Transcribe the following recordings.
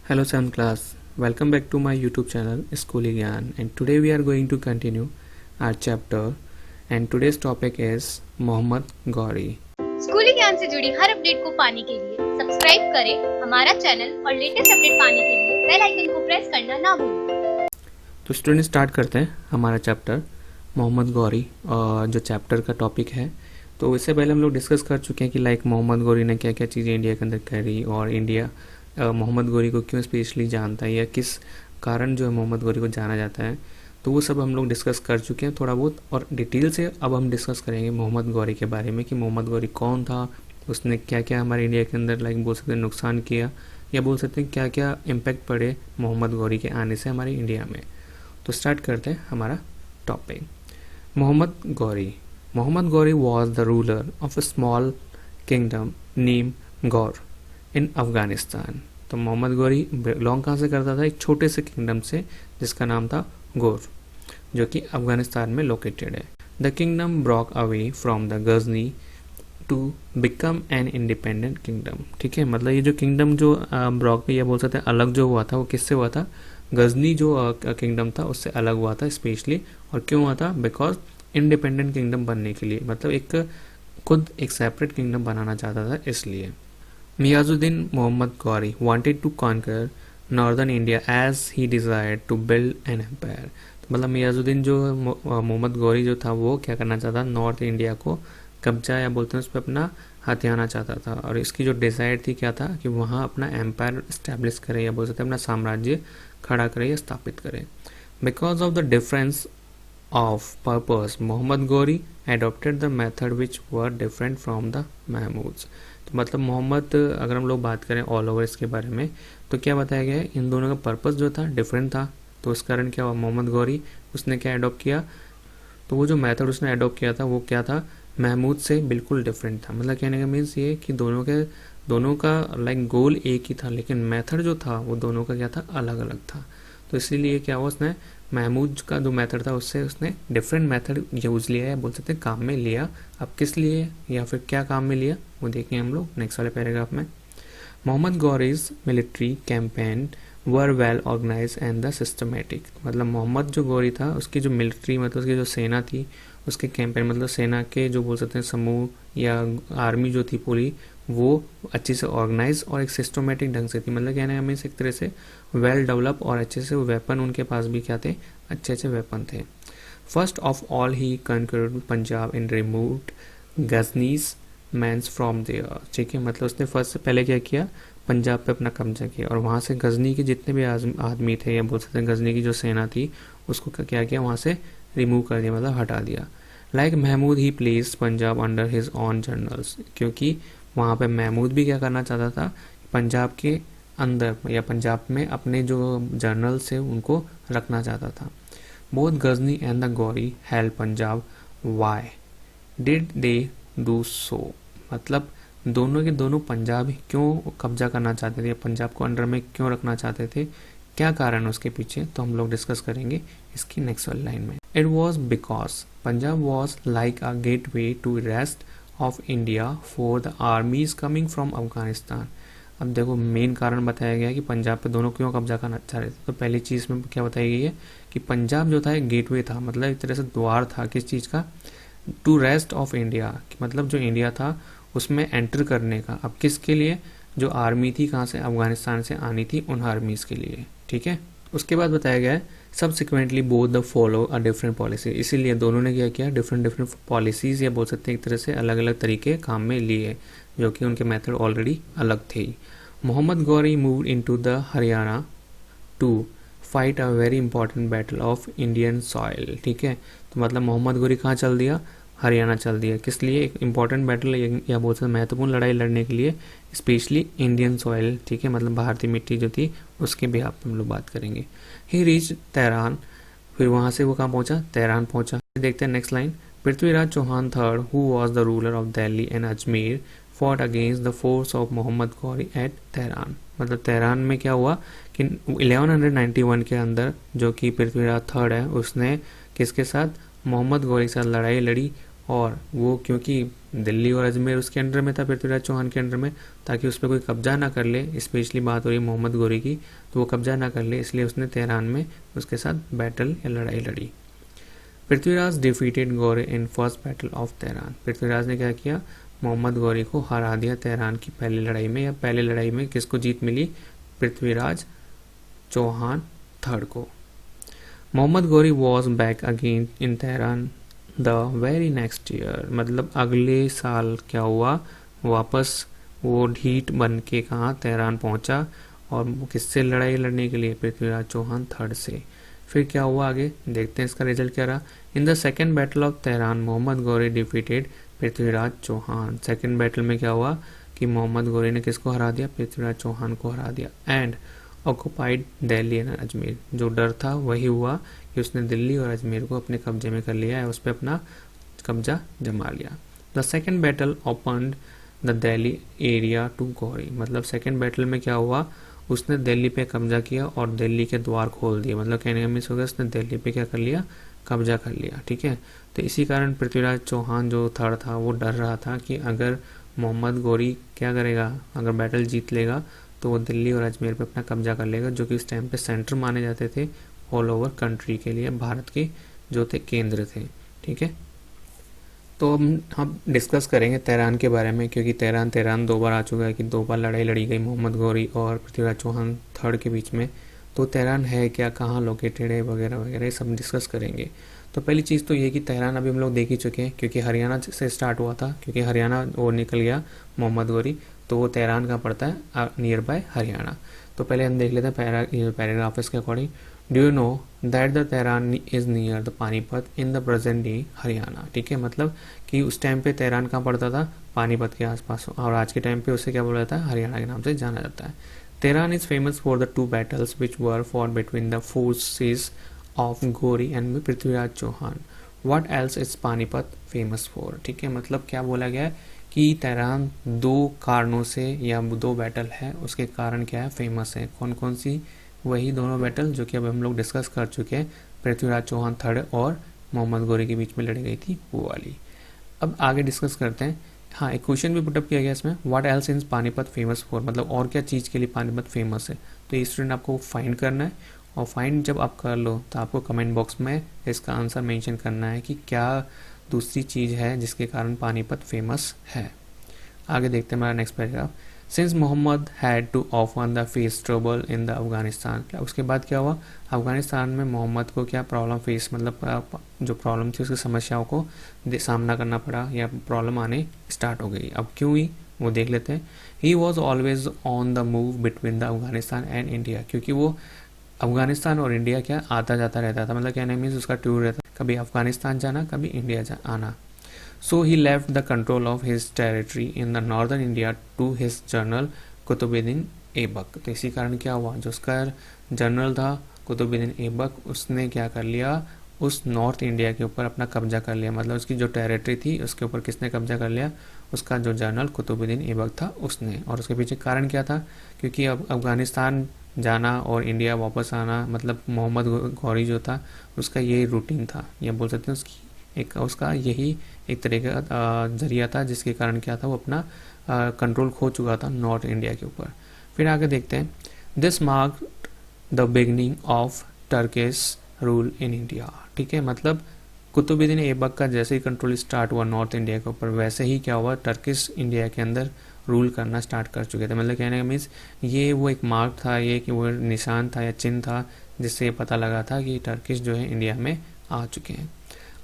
Hello 7th class, welcome back to my YouTube channel Skooly Gyan, and today we are going to continue our chapter and today's topic is Mohammad Ghori. स्कूली ज्ञान से जुड़ी हर update को पाने के लिए subscribe करें हमारा चैनल और लेटेस्ट अपडेट पाने के लिए बेल आइकन को प्रेस करना ना भूलें। तो स्टूडेंट स्टार्ट करते हैं हमारा चैप्टर मोहम्मद गौरी, जो चैप्टर का टॉपिक है। तो इससे पहले हम लोग डिस्कस कर चुके हैं कि मोहम्मद गौरी ने क्या क्या चीज़ें इंडिया के अंदर करी और इंडिया मोहम्मद गौरी को क्यों स्पेशली जानता है या किस कारण जो है मोहम्मद गौरी को जाना जाता है। तो वो सब हम लोग डिस्कस कर चुके हैं थोड़ा बहुत, और डिटेल से अब हम डिस्कस करेंगे मोहम्मद गौरी के बारे में कि मोहम्मद गौरी कौन था, उसने क्या क्या हमारे इंडिया के अंदर बोल सकते हैं नुकसान किया, या बोल सकते हैं क्या क्या इम्पैक्ट पड़े मोहम्मद गौरी के आने से हमारे इंडिया में। तो स्टार्ट करते हैं हमारा topic. Mohammad Ghori was the ruler of a small kingdom name Ghor in Afghanistan. तो मोहम्मद गौरी बिलोंग कहाँ से करता था? एक छोटे से किंगडम से जिसका नाम था गौर, जो कि अफगानिस्तान में लोकेटेड है। The kingdom broke away from the Ghazni to become an independent kingdom. ठीक है, मतलब ये जो किंगडम जो ब्रॉक या बोल सकते हैं अलग जो हुआ था वो किससे हुआ था? गजनी जो किंगडम था उससे अलग हुआ था स्पेशली। और क्यों हुआ था? बिकॉज इंडिपेंडेंट किंगडम बनने के लिए, मतलब एक सेपरेट किंगडम बनाना चाहता था इसलिए। Miyazuddin Muhammad Ghori wanted to conquer northern India as he desired to build an empire। तो मतलब मियाजुद्दीन जो मोहम्मद गौरी जो था वो क्या करना चाहता? नॉर्थ इंडिया को कब्जा या बोलते हैं उस पर अपना हथियाना चाहता था। और इसकी जो डिजायर थी क्या था कि वहाँ अपना एम्पायर स्टैब्लिश करे या बोल सकते हैं अपना साम्राज्य खड़ा करे या स्थापित करे। Because of the difference of purpose Mohammad Ghori adopted the method which were different from the Mahmud's. तो मतलब मोहम्मद, अगर हम लोग बात करें ऑल ओवर इसके बारे में, तो क्या बताया गया है? इन दोनों का पर्पस जो था डिफरेंट था। तो उस कारण क्या हुआ? मोहम्मद गौरी उसने क्या अडॉप्ट किया? तो वो जो मेथड उसने अडॉप्ट किया था वो क्या था? महमूद से बिल्कुल डिफरेंट था। मतलब कहने का मीन्स ये कि दोनों का गोल एक ही था, लेकिन मेथड जो था वो दोनों का क्या था? अलग अलग था। तो इसीलिए क्या हुआ, उसने महमूद का जो मेथड था उससे उसने डिफरेंट मेथड यूज लिया या बोल सकते हैं काम में लिया। अब किस लिए या फिर क्या काम में लिया वो देखेंगे हम लोग नेक्स्ट वाले पैराग्राफ में। Muhammad Ghori's military campaign were well organised and the systematic. मतलब मोहम्मद जो गौरी था उसकी जो मिलिट्री, मतलब उसकी जो सेना थी, उसके कैंपेन मतलब सेना के जो बोल सकते हैं समूह या आर्मी जो थी पूरी, वो अच्छे से ऑर्गेनाइज और एक सिस्टमेटिक ढंग से थी। मतलब कहने का मीन्स एक तरह से वेल डेवलप और अच्छे से वेपन उनके पास भी क्या थे? अच्छे अच्छे वेपन थे। First of all he conquered Punjab and removed Ghazni's men from there. ठीक है, मतलब उसने फर्स्ट से पहले क्या किया? पंजाब पे अपना कब्जा किया और वहाँ से गजनी के जितने भी आदमी थे या बोल सकते हैं गजनी की जो सेना थी उसको क्या किया? वहाँ से रिमूव कर दिया, मतलब हटा दिया। Like Mahmud he place Punjab under his own generals. क्योंकि वहाँ पे महमूद भी क्या करना चाहता था? पंजाब के अंदर या पंजाब में अपने जो जनरल से उनको रखना चाहता था। Both Ghazni and the Ghori help Punjab. Why did they do so? मतलब दोनों के दोनों पंजाब क्यों कब्जा करना चाहते थे, पंजाब को अंडर में क्यों रखना चाहते थे, क्या कारण उसके पीछे, तो हम लोग डिस्कस करेंगे इसकी नेक्स्ट वाली लाइन में। It was because Punjab was like a gateway to rest of India for the armies coming from Afghanistan. अब देखो मेन कारण बताया गया है कि पंजाब पे दोनों क्यों कब्जा करना चाह रहे थे। तो पहली चीज में क्या बताई गई है कि पंजाब जो था एक गेटवे था, मतलब एक तरह से द्वार था किस चीज का? टू रेस्ट ऑफ इंडिया, मतलब जो इंडिया था उसमें एंटर करने का। अब किसके लिए? जो आर्मी थी कहाँ से? अफगानिस्तान से आनी थी, उन आर्मीज के लिए। ठीक है, उसके बाद बताया गया है subsequently both the follow a different policy. इसीलिए दोनों ने क्या किया? डिफरेंट पॉलिसीज या बोल सकते हैं एक तरह से अलग अलग तरीके काम में लिए, जो कि उनके मेथड ऑलरेडी अलग थे। Muhammad Ghori move into the Haryana to fight a very important battle of Indian soil. ठीक है, तो मतलब मोहम्मद गौरी कहाँ चल दिया? हरियाणा चल दिया। किस लिए? एक इंपॉर्टेंट बैटल या बहुत सा महत्वपूर्ण लड़ाई लड़ने के लिए, स्पेशली इंडियन सॉइल। ठीक है, मतलब भारतीय मिट्टी जो थी उसके भी आप हम लोग बात करेंगे। ही रीच तेहरान, फिर वहां से वो कहाँ पहुंचा? तेहरान पहुंचा। देखते हैं next line. Prithviraj Chauhan third who was the ruler of Delhi and Ajmer fought against the force of Muhammad Ghori at Tarain. मतलब तेहरान में क्या हुआ कि 1191 के अंदर जो कि पृथ्वीराज थर्ड है उसने किसके साथ? मोहम्मद गौरी के साथ लड़ाई लड़ी और वो क्योंकि दिल्ली और अजमेर उसके अंडर में था, पृथ्वीराज चौहान के अंडर में, ताकि उस पर कोई कब्जा ना कर ले, स्पेशली बात हो रही है मोहम्मद गौरी की, तो वो कब्जा ना कर ले, इसलिए उसने तेहरान में उसके साथ बैटल या लड़ाई लड़ी। Prithviraj defeated Gauri in first battle of Tehran. Prithviraj ने क्या किया, मोहम्मद गौरी को हरा दिया तेहरान की पहली लड़ाई में, या पहली लड़ाई में किसको जीत मिली, पृथ्वीराज चौहान थर्ड को। Muhammad Ghori was back again in Tarain the very next year, मतलब अगले साल क्या हुआ, वापस वो ढीठ बन के कहाँ, तेहरान पहुंचा, और किससे लड़ाई लड़ने के लिए, पृथ्वीराज चौहान थर्ड से। फिर क्या हुआ आगे देखते हैं, इसका रिजल्ट क्या रहा। In the second battle of Tarain Muhammad Ghori defeated Prithviraj Chauhan. Second battle में क्या हुआ कि मोहम्मद गौरी ने किसको हरा दिया, पृथ्वीराज चौहान को हरा दिया। And occupied Delhi and Ajmer, जो डर था वही हुआ कि उसने दिल्ली और अजमेर को अपने कब्जे में कर लिया है, उस पर अपना कब्जा जमा लिया। The second battle opened the Delhi area to Ghori, मतलब सेकेंड बैटल में क्या हुआ, उसने दिल्ली पे कब्जा किया और दिल्ली के द्वार खोल दिए, मतलब कहने का मिस हो गया, उसने दिल्ली पे क्या कर लिया, कब्जा कर लिया। ठीक है, तो इसी कारण पृथ्वीराज चौहान जो थर्ड था वो डर रहा था कि अगर मोहम्मद गौरी क्या करेगा, अगर बैटल जीत लेगा तो वो दिल्ली और अजमेर पे अपना कब्जा कर लेगा, जो कि उस टाइम पे सेंटर माने जाते थे ऑल ओवर कंट्री के लिए, भारत के जो थे केंद्र थे। ठीक है, तो हम डिस्कस करेंगे तेहरान के बारे में, क्योंकि तेहरान दो बार आ चुका है कि दो बार लड़ाई लड़ी गई मोहम्मद गौरी और पृथ्वीराज चौहान थर्ड के बीच में। तो तेहरान है क्या, कहाँ लोकेटेड है, वगैरह वगैरह ये सब डिस्कस करेंगे। तो पहली चीज़ तो ये कि तेहरान अभी हम लोग देख ही चुके हैं, क्योंकि हरियाणा से स्टार्ट हुआ था, क्योंकि हरियाणा वो निकल गया मोहम्मद गौरी, तो वो तेहरान कहाँ पड़ता है, नियर बाय हरियाणा। तो पहले हम देख लेते हैं पैराग्राफ के according. Do you know that the Tehran is near the Panipat in the present day Haryana. ठीक है, मतलब कि उस टाइम पे तेहरान कहाँ पड़ता था, पानीपत के आसपास, और आज के टाइम पे उसे क्या बोला जाता है, हरियाणा के नाम से जाना जाता है। Tarain is famous for the two battles which were for between the forces of Ghori and Prithviraj Chauhan. What else is Panipat famous for. ठीक है, मतलब क्या बोला गया है कि तेहरान दो कारणों से या दो बैटल है, उसके कारण क्या है, फेमस है। कौन कौन सी, वही दोनों बैटल जो कि अब हम लोग डिस्कस कर चुके हैं, पृथ्वीराज चौहान थर्ड और मोहम्मद गौरी के बीच में लड़ी गई थी वो वाली। अब आगे डिस्कस करते हैं। हाँ, एक क्वेश्चन भी पुटअप किया गया इसमें, what else is Panipat famous for, मतलब और क्या चीज़ के लिए पानीपत फेमस है। तो ये स्टूडेंट आपको फाइंड करना है, और फाइंड जब आप कर लो तो आपको कमेंट बॉक्स में इसका आंसर मेंशन करना है कि क्या दूसरी चीज़ है जिसके कारण पानीपत फेमस है। आगे देखते हैं हमारा next paragraph. Since Muhammad had to often the face trouble in the Afghanistan, उसके बाद क्या हुआ, अफगानिस्तान में मोहम्मद को क्या प्रॉब्लम फेस, मतलब जो प्रॉब्लम थी उसकी समस्याओं को सामना करना पड़ा, या प्रॉब्लम आने स्टार्ट हो गई। अब क्यों हुई वो देख लेते हैं। He was always on the move between the Afghanistan and India, क्योंकि वो अफगानिस्तान और इंडिया क्या आता जाता रहता था, मतलब कहने मीन्स उसका टूर रहता, कभी अफगानिस्तान जाना, कभी इंडिया आना। So he left the control of his territory in the northern India to his general Qutubuddin Aibak. तो इसी कारण क्या हुआ, जो उसका जनरल था कुतुबुद्दीन ऐबक, उसने क्या कर लिया, उस नॉर्थ इंडिया के ऊपर अपना कब्जा कर लिया, मतलब उसकी जो टेरिटरी थी उसके ऊपर किसने कब्जा कर लिया, उसका जो जनरल कुतुबुद्दीन ऐबक था उसने। और उसके पीछे कारण क्या था, क्योंकि अब अफगानिस्तान जाना और इंडिया वापस आना, मतलब मोहम्मद गौरी जो था उसका यही रूटीन था, या बोल सकते हैं उसकी एक उसका यही एक तरह का जरिया था, जिसके कारण क्या था, वो अपना कंट्रोल खो चुका था नॉर्थ इंडिया के ऊपर। फिर आगे देखते हैं। This mark the beginning of Turkish rule in India. ठीक है, मतलब कुतुबुद्दीन ऐबक का जैसे ही कंट्रोल स्टार्ट हुआ नॉर्थ इंडिया के ऊपर, वैसे ही क्या हुआ, टर्किश इंडिया के अंदर रूल करना स्टार्ट कर चुके थे। मतलब कहने का मीन्स ये वो एक मार्क था, ये कि वो निशान था या चिन्ह था, जिससे ये पता लगा था कि टर्किश जो है इंडिया में आ चुके हैं।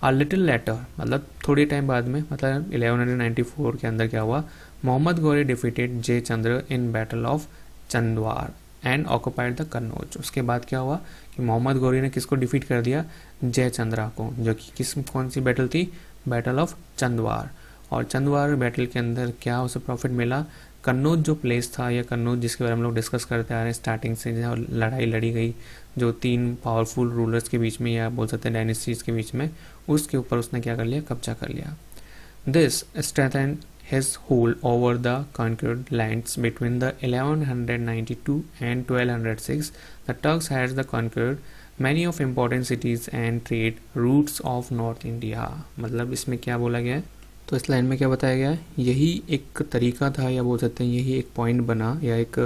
A little later, मतलब थोड़ी टाइम बाद में, मतलब 1194 के अंदर क्या हुआ, Mohammad Ghori defeated Jai Chandra in battle of Chandwar and occupied the Kannauj. उसके बाद क्या हुआ कि मोहम्मद गौरी ने किसको डिफीट कर दिया, जय चंद्रा को, जो कि कौन सी बैटल थी, बैटल ऑफ चंदवार। और चंदवार बैटल के अंदर क्या उसे प्रॉफिट मिला, कन्नौज जो प्लेस था, या कन्नौज जिसके बारे में हम लोग डिस्कस करते आ रहे हैं स्टार्टिंग से, जहाँ लड़ाई लड़ी गई जो तीन पावरफुल रूलर्स के बीच में, या बोल सकते हैं डायनेस्टीज के बीच में, उसके ऊपर उसने क्या कर लिया, कब्जा कर लिया। This strengthened his hold over the conquered lands between the 1192 and 1206. The Turks had the conquered many of important cities and trade routes of North India. मतलब इसमें क्या बोला गया है, तो इस लाइन में क्या बताया गया है, यही एक तरीका था या बोल सकते हैं यही एक पॉइंट बना या एक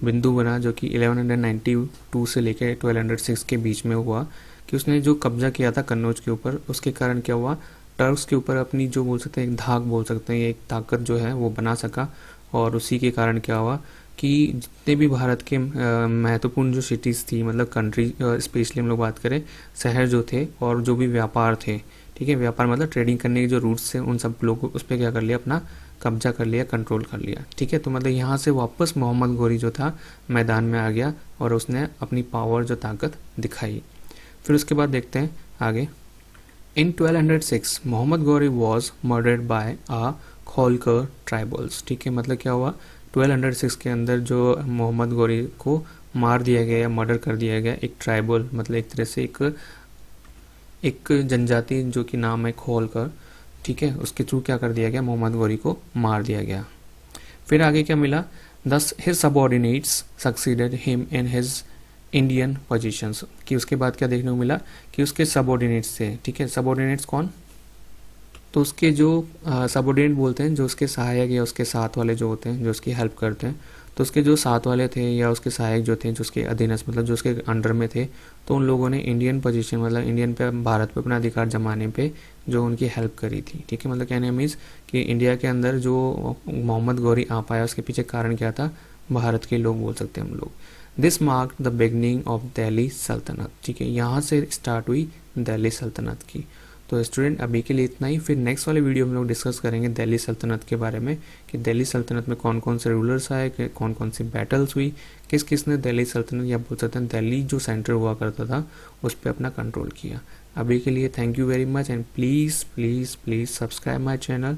बिंदु बना जो कि 1192 से लेकर 1206 के बीच में हुआ कि उसने जो कब्जा किया था कन्नौज के ऊपर, उसके कारण क्या हुआ, टर्क्स के ऊपर अपनी जो बोल सकते हैं एक धाक बोल सकते हैं, एक ताकत जो है वो बना सका। और उसी के कारण क्या हुआ कि जितने भी भारत के महत्वपूर्ण जो सिटीज़ थी, मतलब कंट्री स्पेशली हम लोग बात करें, शहर जो थे और जो भी व्यापार थे, ठीक है, व्यापार मतलब ट्रेडिंग करने के जो रूट्स थे, उन सब लोग उस पर क्या कर लिया, अपना कब्जा कर लिया, कंट्रोल कर लिया, ठीक है। तो मतलब यहाँ से वापस मोहम्मद गौरी जो था मैदान में आ गया और उसने अपनी पावर जो ताकत दिखाई। फिर उसके बाद देखते हैं आगे। In 1206 Mohammad Ghori was murdered by a Khokhar tribals, ठीक है। मतलब क्या हुआ, 1206 के अंदर जो मोहम्मद गौरी को मार दिया गया या मर्डर कर दिया गया एक ट्राइबल, मतलब एक तरह से एक जनजाति जो कि नाम है खोलकर, ठीक है, उसके थ्रू क्या कर दिया गया, मोहम्मद गौरी को मार दिया गया। फिर आगे क्या मिला, दस his subordinates succeeded him in his Indian positions, कि उसके बाद क्या देखने को मिला कि उसके सबऑर्डिनेट्स थे, ठीक है। सबऑर्डिनेट्स कौन, तो उसके जो सबऑर्डिनेट बोलते हैं जो उसके सहायक या उसके साथ वाले जो होते हैं जो उसकी हेल्प करते हैं, तो उसके जो साथ वाले थे या उसके सहायक जो थे जो उसके अधीनस्थ मतलब जो उसके अंडर में थे, तो उन लोगों ने इंडियन पोजीशन मतलब इंडियन पे भारत पे अपना अधिकार जमाने पे जो उनकी हेल्प करी थी, ठीक है। मतलब कहने मीन्स कि इंडिया के अंदर जो मोहम्मद गौरी आ पाया उसके पीछे कारण क्या था, भारत के लोग बोल सकते हैं हम लोग। This mark the beginning of Delhi सल्तनत, ठीक है, यहाँ से स्टार्ट हुई दिल्ली सल्तनत की। तो स्टूडेंट अभी के लिए इतना ही, फिर नेक्स्ट वाले वीडियो में लोग डिस्कस करेंगे दिल्ली सल्तनत के बारे में कि दिल्ली सल्तनत में कौन कौन से रूलर्स आए, कौन कौन सी बैटल्स हुई, किस किस ने दिल्ली सल्तनत या बोल सकते हैं दिल्ली जो सेंटर हुआ करता था उस पर अपना कंट्रोल किया। अभी के लिए thank you very much and please please please subscribe my channel